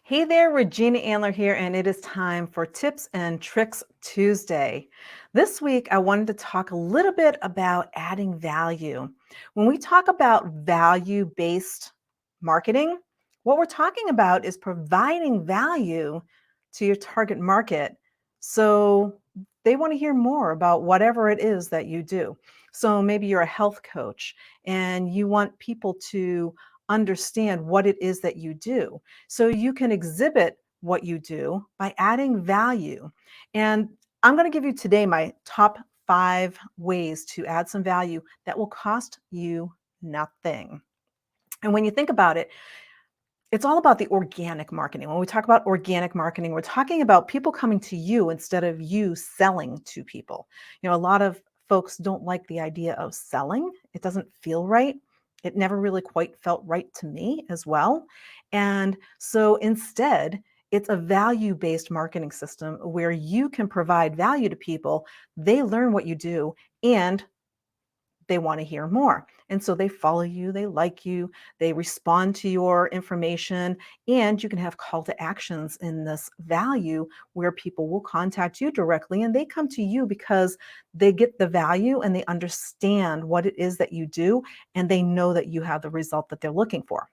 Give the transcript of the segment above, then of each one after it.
Hey there, Regina Andler here, and it is time for Tips and Tricks Tuesday. This week, I wanted to talk a little bit about adding value. When we talk about value based marketing, what we're talking about is providing value to your target market so they want to hear more about whatever it is that you do. So maybe you're a health coach and you want people to understand what it is that you do. So you can exhibit what you do by adding value. And I'm going to give you today my top 5 ways to add some value that will cost you nothing. And when you think about it, it's all about the organic marketing. When we talk about organic marketing, we're talking about people coming to you instead of you selling to people. A lot of folks don't like the idea of selling. It doesn't feel right. It never really quite felt right to me as well. And so instead, it's a value based marketing system where you can provide value to people. They learn what you do and they want to hear more. And so they follow you, they like you, they respond to your information, and you can have call to actions in this value where people will contact you directly and they come to you because they get the value and they understand what it is that you do and they know that you have the result that they're looking for.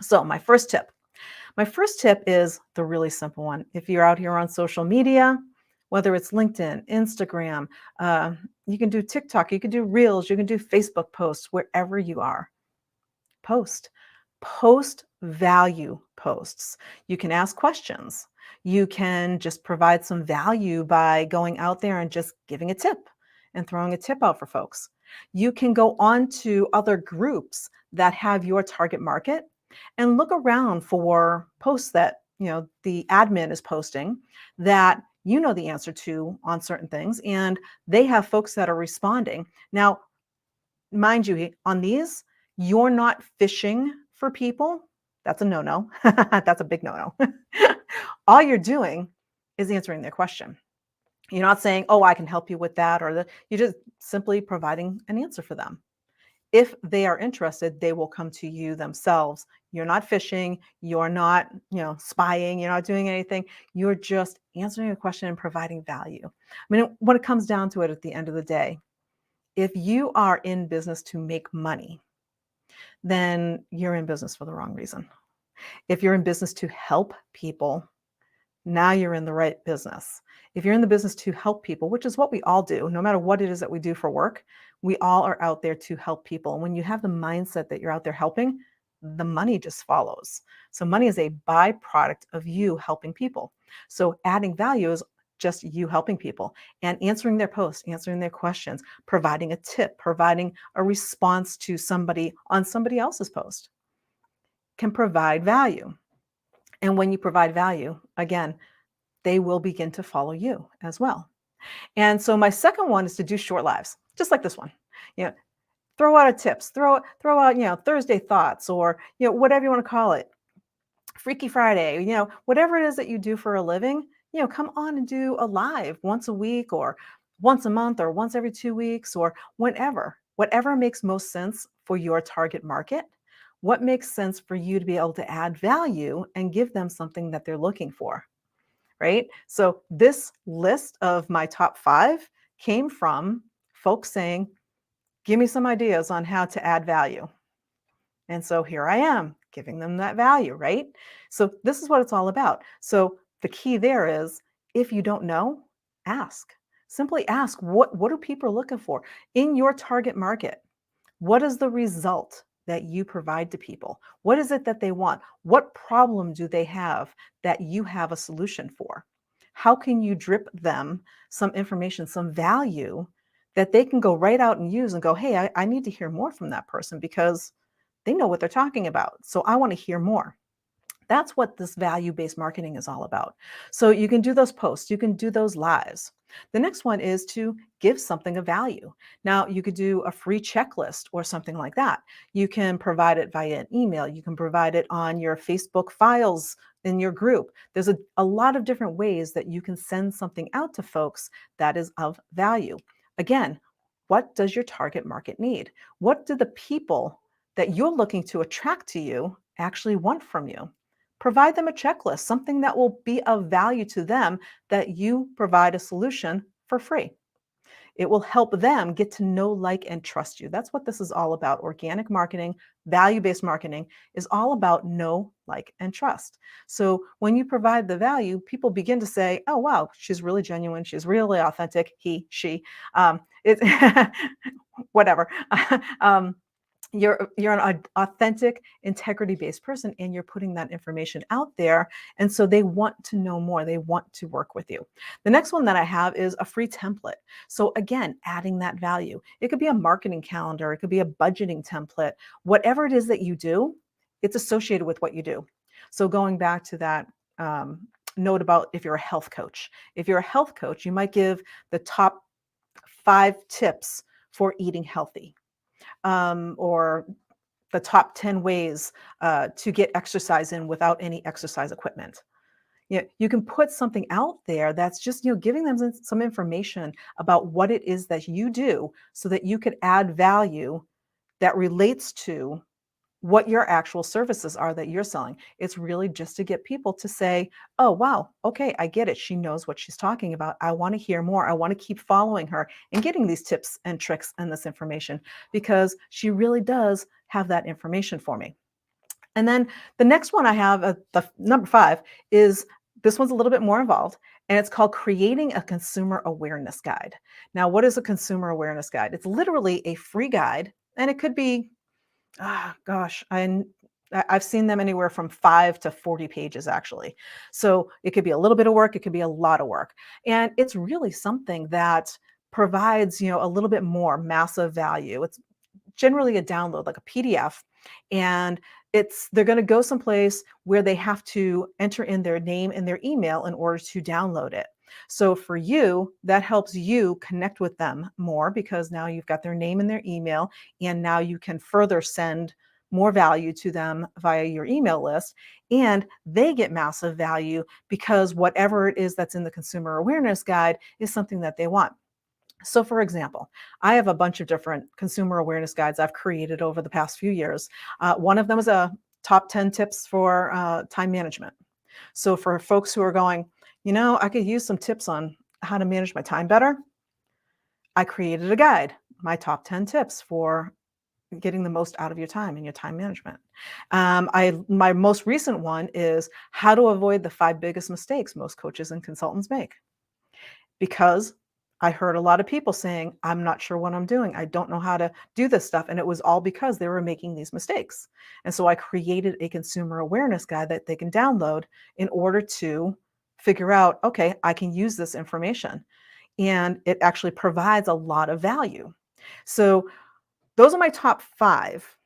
So, my first tip is the really simple one. If you're out here on social media, whether it's LinkedIn, Instagram, uh, you can do TikTok, you can do Reels, you can do Facebook posts, wherever you are. Post. Post value posts. You can ask questions. You can just provide some value by going out there and just giving a tip and throwing a tip out for folks. You can go on to other groups that have your target market and look around for posts that, the admin is posting that you know the answer to on certain things and they have folks that are responding. Now, mind you, on these, you're not fishing for people. That's a no-no. That's a big no-no. All you're doing is answering their question. You're not saying, "Oh, I can help you with that," you're just simply providing an answer for them. If they are interested, they will come to you themselves. You're not fishing, you're not, spying, you're not doing anything. You're just answering a question and providing value. I mean, when it comes down to it at the end of the day, if you are in business to make money, then you're in business for the wrong reason. If you're in business to help people, now you're in the right business. If you're in the business to help people, which is what we all do, no matter what it is that we do for work, we all are out there to help people. And when you have the mindset that you're out there helping, the money just follows. So money is a byproduct of you helping people. So adding value is just you helping people and answering their posts, answering their questions, providing a tip, providing a response to somebody on somebody else's post can provide value. And when you provide value, again, they will begin to follow you as well. And so my second one is to do short lives, just like this one. You know, throw out a tips, throw out, Thursday thoughts or, whatever you want to call it. Freaky Friday, whatever it is that you do for a living, come on and do a live once a week or once a month or once every 2 weeks or whenever. Whatever makes most sense for your target market, what makes sense for you to be able to add value and give them something that they're looking for, right? So this list of my top 5 came from folks saying, "Give me some ideas on how to add value." And so here I am giving them that value, right? So this is what it's all about. So the key there is if you don't know, ask. Simply ask, what are people looking for in your target market? What is the result that you provide to people? What is it that they want? What problem do they have that you have a solution for? How can you drip them some information, some value that they can go right out and use and go, "Hey, I need to hear more from that person because they know what they're talking about. So I want to hear more." That's what this value based marketing is all about. So you can do those posts, you can do those lives. The next one is to give something of value. Now, you could do a free checklist or something like that. You can provide it via an email, you can provide it on your Facebook files in your group. There's a lot of different ways that you can send something out to folks that is of value. Again, what does your target market need? What do the people that you're looking to attract to you actually want from you? provide them a checklist, something that will be of value to them that you provide a solution for free. It will help them get to know, like, and trust you. That's what this is all about. Organic marketing, value based marketing is all about know, like, and trust. So when you provide the value, people begin to say, oh, wow, she's really genuine. She's really authentic. He, she. It's whatever. um, you're an authentic, integrity-based person, and you're putting that information out there, and so they want to know more. They want to work with you. The next one that I have is a free template. So again, adding that value. It could be a marketing calendar, it could be a budgeting template. Whatever it is that you do, it's associated with what you do. So going back to that note about if you're a health coach. If you're a health coach, you might give the top 5 tips for eating healthy, or the top 10 ways to get exercise in without any exercise equipment. You can put something out there that's just, giving them some information about what it is that you do so that you could add value that relates to what your actual services are that you're selling. It's really just to get people to say, oh, wow, okay, I get it. She knows what she's talking about. I want to hear more. I want to keep following her and getting these tips and tricks and this information because she really does have that information for me. And then the next one I have, the number 5, is this one's a little bit more involved, and it's called Creating a Consumer Awareness Guide. Now, what is a consumer awareness guide? It's literally a free guide, and it could be, gosh, I've seen them anywhere from 5 to 40 pages actually. So it could be a little bit of work, it could be a lot of work. And it's really something that provides, a little bit more massive value. It's generally a download, like a PDF, and they're going to go someplace where they have to enter in their name and their email in order to download it. So for you, that helps you connect with them more because now you've got their name and their email, and now you can further send more value to them via your email list, and they get massive value because whatever it is that's in the consumer awareness guide is something that they want. So, for example, I have a bunch of different consumer awareness guides I've created over the past few years. One of them is a top 10 tips for time management. So, for folks who are going, I could use some tips on how to manage my time better, I created a guide, my top 10 tips for getting the most out of your time and your time management. My most recent one is how to avoid the 5 biggest mistakes most coaches and consultants make, because I heard a lot of people saying, I'm not sure what I'm doing. I don't know how to do this stuff. And it was all because they were making these mistakes. And so I created a consumer awareness guide that they can download in order to figure out, okay, I can use this information. And it actually provides a lot of value. So those are my top 5.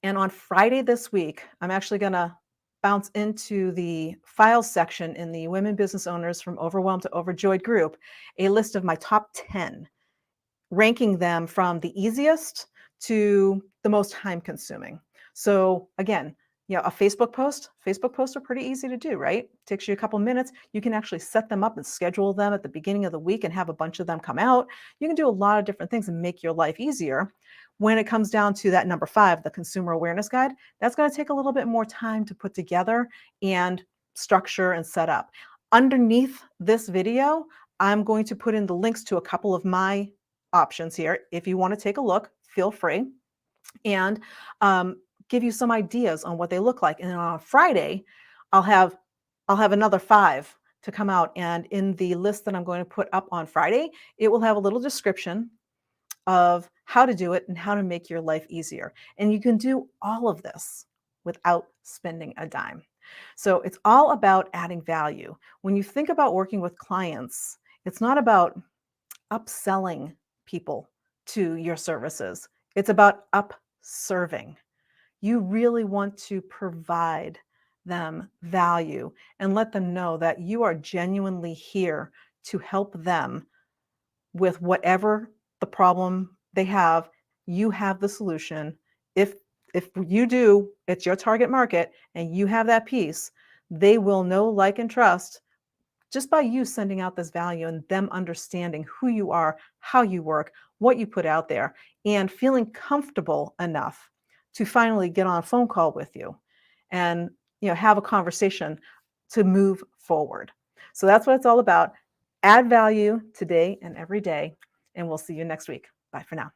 And on Friday this week, I'm actually going to bounce into the files section in the Women Business Owners from Overwhelmed to Overjoyed group, a list of my top 10, ranking them from the easiest to the most time consuming. So again, a Facebook posts are pretty easy to do, right? Takes you a couple minutes. You can actually set them up and schedule them at the beginning of the week and have a bunch of them come out. You can do a lot of different things and make your life easier. When it comes down to that number 5, the consumer awareness guide, that's going to take a little bit more time to put together and structure and set up. Underneath this video, I'm going to put in the links to a couple of my options here. If you want to take a look, feel free, and give you some ideas on what they look like. And on Friday, I'll have another 5 to come out. And in the list that I'm going to put up on Friday, it will have a little description of how to do it and how to make your life easier. And you can do all of this without spending a dime. So it's all about adding value. When you think about working with clients, it's not about upselling people to your services. It's about upserving. You really want to provide them value and let them know that you are genuinely here to help them with whatever the problem they have. You have the solution. If you do, it's your target market and you have that piece, they will know, like, and trust just by you sending out this value and them understanding who you are, how you work, what you put out there, and feeling comfortable enough to finally get on a phone call with you. And have a conversation to move forward. So that's what it's all about. Add value today and every day, and we'll see you next week. Bye for now.